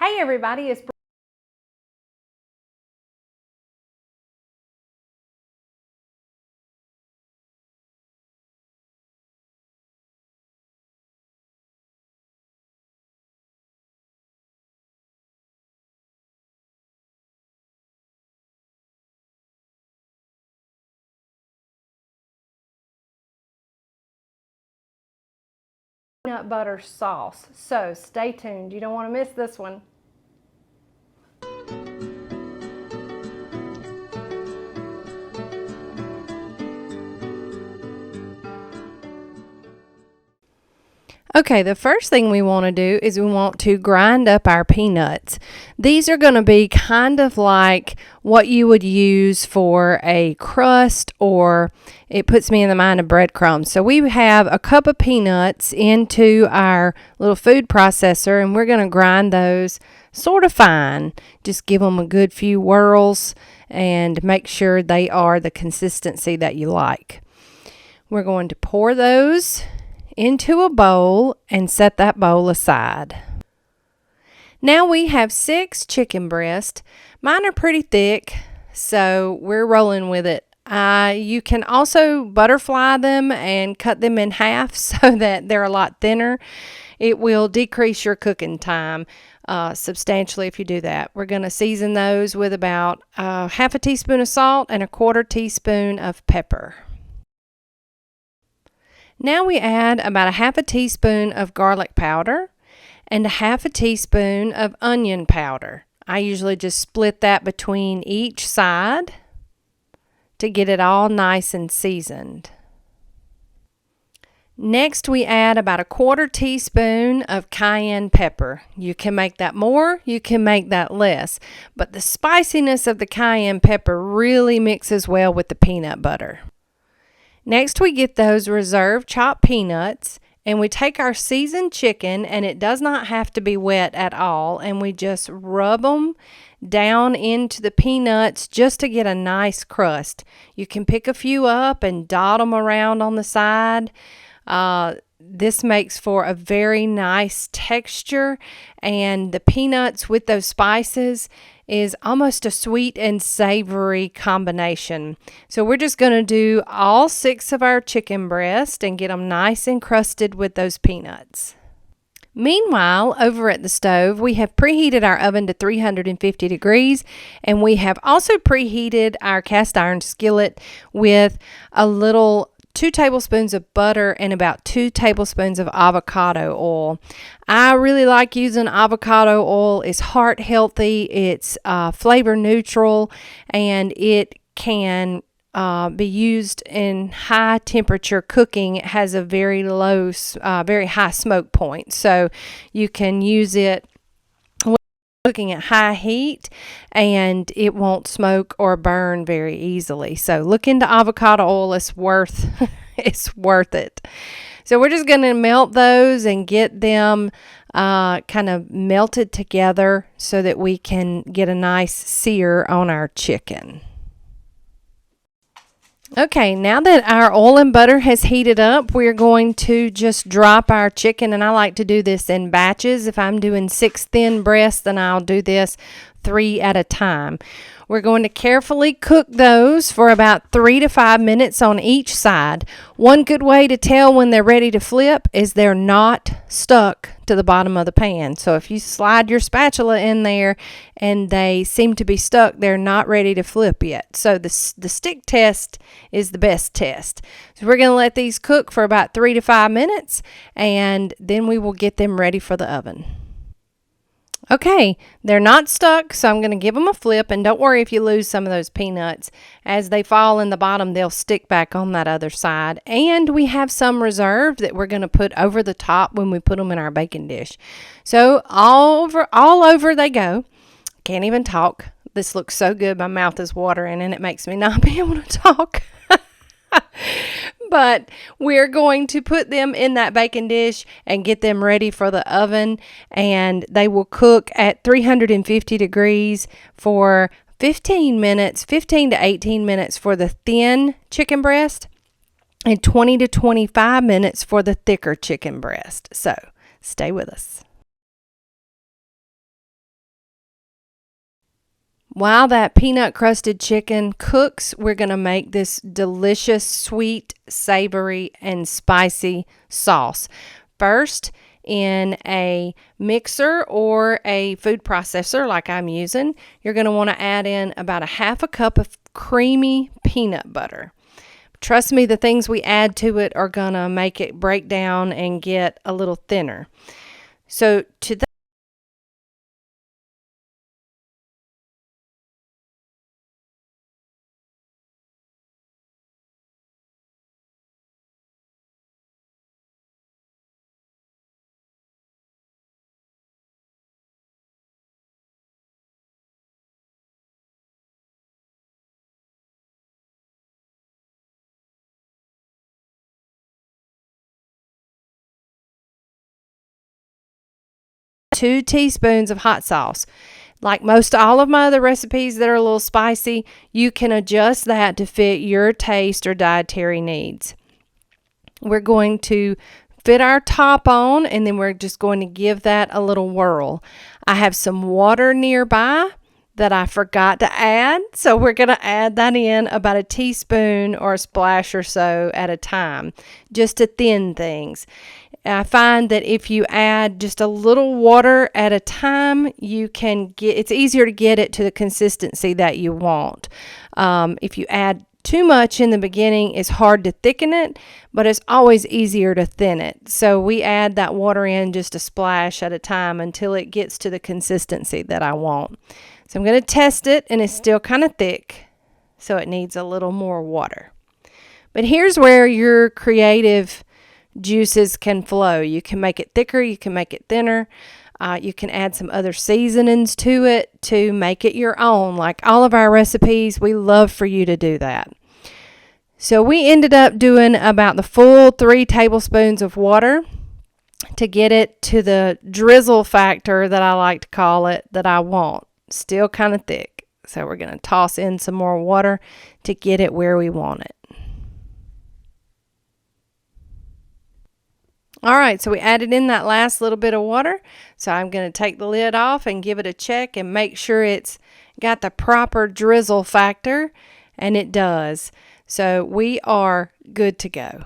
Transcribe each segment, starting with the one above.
Hey everybody, it's peanut butter sauce. So stay tuned. You don't want to miss this one. Okay, the first thing we want to do is we want to grind up our peanuts. These are going to be kind of like what you would use for a crust, or it puts me in the mind of breadcrumbs. So we have a cup of peanuts into our little food processor, and we're going to grind those sort of fine. Just give them a good few whirls and make sure they are the consistency that you like. We're going to pour those into a bowl and set that bowl aside. Now we have 6 chicken breasts. Mine are pretty thick, so we're rolling with it. You can also butterfly them and cut them in half so that they're a lot thinner. It will decrease your cooking time substantially if you do that. We're going to season those with about half a teaspoon of salt and a 1/4 teaspoon of pepper. Now we add about a half a teaspoon of garlic powder and a half a teaspoon of onion powder. I usually just split that between each side to get it all nice and seasoned. Next, we add about a 1/4 teaspoon of cayenne pepper. You can make that more, you can make that less, but the spiciness of the cayenne pepper really mixes well with the peanut butter. Next, we get those reserved chopped peanuts, and we take our seasoned chicken, and it does not have to be wet at all, and we just rub them down into the peanuts just to get a nice crust. You can pick a few up and dot them around on the side. This makes for a very nice texture, and the peanuts with those spices is almost a sweet and savory combination. So we're just going to do all 6 of our chicken breasts and get them nice and crusted with those peanuts. Meanwhile, over at the stove, we have preheated our oven to 350 degrees, and we have also preheated our cast iron skillet with a little 2 tablespoons of butter and about 2 tablespoons of avocado oil. I really like using avocado oil. It's heart healthy, it's flavor neutral, and it can be used in high temperature cooking. It has a very low, very high smoke point, so you can use it cooking at high heat and it won't smoke or burn very easily. So look into avocado oil. It's worth it. So we're just going to melt those and get them kind of melted together so that we can get a nice sear on our chicken. Okay, now that our oil and butter has heated up, we're going to just drop our chicken, and I like to do this in batches. If I'm doing 6 thin breasts, then I'll do this 3 at a time. We're going to carefully cook those for about 3 to 5 minutes on each side. One good way to tell when they're ready to flip is they're not stuck to the bottom of the pan. So if you slide your spatula in there and they seem to be stuck, they're not ready to flip yet. So the stick test is the best test. So we're going to let these cook for about 3 to 5 minutes, and then we will get them ready for the oven. Okay, they're not stuck, so I'm going to give them a flip, and don't worry if you lose some of those peanuts. As they fall in the bottom, they'll stick back on that other side. And we have some reserved that we're going to put over the top when we put them in our baking dish. So all over they go. Can't even talk. This looks so good. My mouth is watering, and it makes me not be able to talk. But we're going to put them in that baking dish and get them ready for the oven, and they will cook at 350 degrees for 15 minutes, 15 to 18 minutes for the thin chicken breast and 20 to 25 minutes for the thicker chicken breast. So stay with us. While that peanut crusted chicken cooks, we're going to make this delicious, sweet, savory, and spicy sauce. First, in a mixer or a food processor like I'm using, you're going to want to add in about a half a cup of creamy peanut butter. Trust me, the things we add to it are going to make it break down and get a little thinner. So to that, 2 teaspoons of hot sauce. Like most all of my other recipes that are a little spicy, you can adjust that to fit your taste or dietary needs. We're going to fit our top on, and then we're just going to give that a little whirl. I have some water nearby that I forgot to add, so we're going to add that in about a teaspoon or a splash or so at a time, just to thin things. I find that if you add just a little water at a time, it's easier to get it to the consistency that you want. If you add too much in the beginning, it's hard to thicken it, but it's always easier to thin it. So we add that water in just a splash at a time until it gets to the consistency that I want. So I'm going to test it, and it's still kind of thick, so it needs a little more water. But here's where your creative juices can flow. You can make it thicker, you can make it thinner. You can add some other seasonings to it to make it your own. Like all of our recipes, we love for you to do that. So we ended up doing about the full 3 tablespoons of water to get it to the drizzle factor that I like to call it, that I want. Still kind of thick. So we're going to toss in some more water to get it where we want it. All right, so we added in that last little bit of water. So I'm going to take the lid off and give it a check and make sure it's got the proper drizzle factor, and it does. So we are good to go.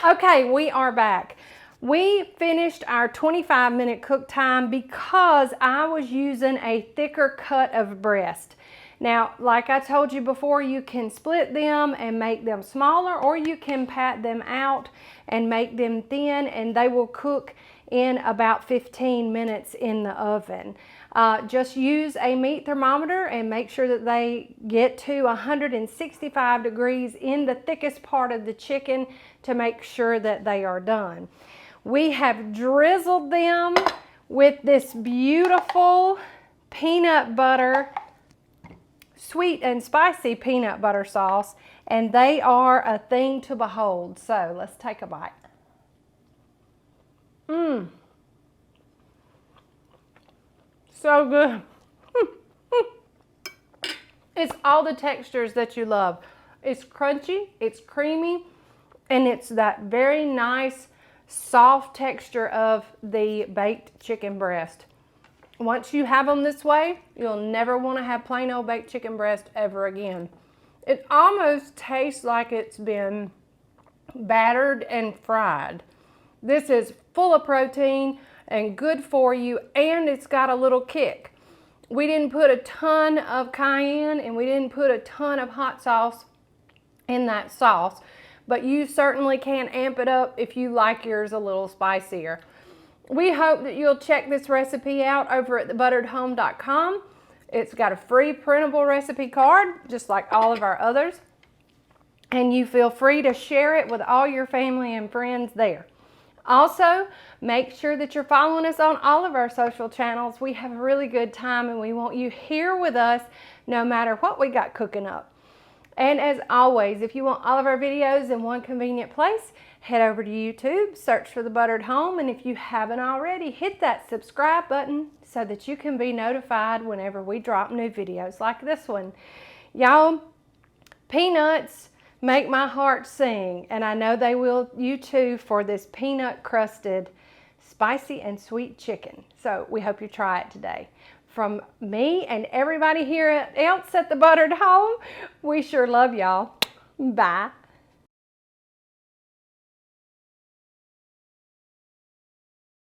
Okay, we are back. We finished our 25-minute cook time because I was using a thicker cut of breast. Now, like I told you before, you can split them and make them smaller, or you can pat them out and make them thin, and they will cook in about 15 minutes in the oven. Just use a meat thermometer and make sure that they get to 165 degrees in the thickest part of the chicken to make sure that they are done. We have drizzled them with this beautiful peanut butter, sweet and spicy peanut butter sauce, and they are a thing to behold. So let's take a bite. So good. It's all the textures that you love. It's crunchy, it's creamy, and it's that very nice soft texture of the baked chicken breast. Once you have them this way, you'll never want to have plain old baked chicken breast ever again. It almost tastes like it's been battered and fried. This is full of protein and good for you, and it's got a little kick. We didn't put a ton of cayenne, and we didn't put a ton of hot sauce in that sauce, but you certainly can amp it up if you like yours a little spicier. We hope that you'll check this recipe out over at thebutteredhome.com. It's got a free printable recipe card, just like all of our others. And you feel free to share it with all your family and friends there. Also, make sure that you're following us on all of our social channels. We have a really good time, and we want you here with us no matter what we got cooking up. And as always, if you want all of our videos in one convenient place, head over to YouTube, search for The Buttered Home, and if you haven't already, hit that subscribe button so that you can be notified whenever we drop new videos like this one. Y'all, peanuts make my heart sing, and I know they will you too for this peanut crusted spicy and sweet chicken. So we hope you try it today. from me and everybody here else at the Buttered Home, we sure love y'all. Bye.